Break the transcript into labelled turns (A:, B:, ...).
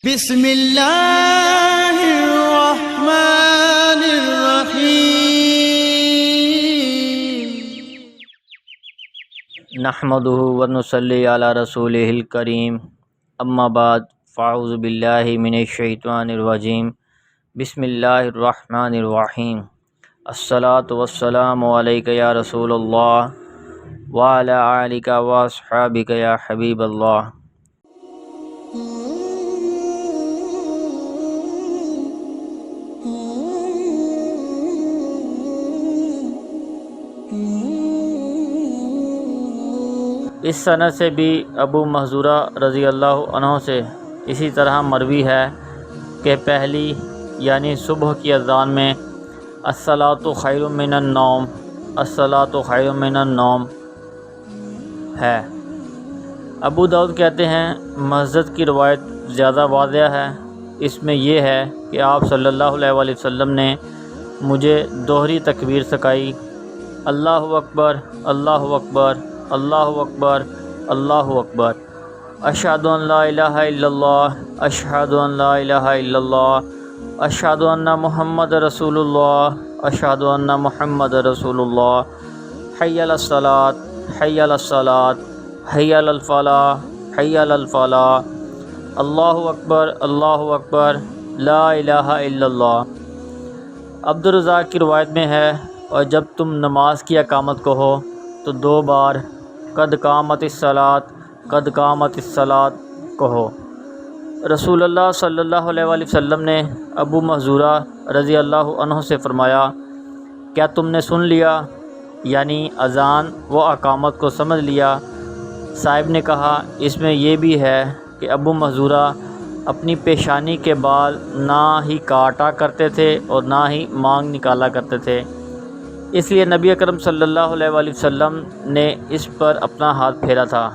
A: بسم اللہ الرحمن الرحیم
B: نحمدہ ونصلی علی رسولہ الکریم اما بعد فاعوذ باللہ من الشیطان الرجیم بسم اللہ الرحمن الرحیم الصلاۃ والسلام علیک یا رسول اللہ وعلی آلک واصحابک یا حبیب اللہ۔ اس سند سے بھی ابو محذورہ رضی اللہ عنہ سے اسی طرح مروی ہے کہ پہلی یعنی صبح کی اذان میں الصلاۃ خیر من النوم، الصلاۃ خیر من النوم ہے۔ ابو داؤد کہتے ہیں مسجد کی روایت زیادہ واضح ہے، اس میں یہ ہے کہ آپ صلی اللہ علیہ وآلہ وسلم نے مجھے دوہری تکبیر سکھائی، اللہ اکبر اللہ اکبر اللہ اکبر اللہ اکبر، اشہد ان لا الہ الا اللہ، اشہد ان لا الہ الا اللہ، اشہد ان محمد رسول اللہ، اشہد ان محمد رسول اللہ، حی علی الصلاۃ حی علی الصلاۃ حی علی الفلاح حی علی الفلاح، اللہ اکبر لا الہ الا اللہ۔ عبدالرزاق کی روایت میں ہے، اور جب تم نماز کی اقامت کہو تو 2 بار قد قامت الصلاۃ قد قامت الصلاۃ کہو۔ رسول اللہ صلی اللہ علیہ وآلہ وسلم نے ابو محذورہ رضی اللہ عنہ سے فرمایا، کیا تم نے سن لیا؟ یعنی اذان و اقامت کو سمجھ لیا؟ صاحب نے کہا اس میں یہ بھی ہے کہ ابو محذورہ اپنی پیشانی کے بال نہ ہی کاٹا کرتے تھے اور نہ ہی مانگ نکالا کرتے تھے، اس لیے نبی اکرم صلی اللہ علیہ وآلہ وسلم نے اس پر اپنا ہاتھ پھیرا تھا۔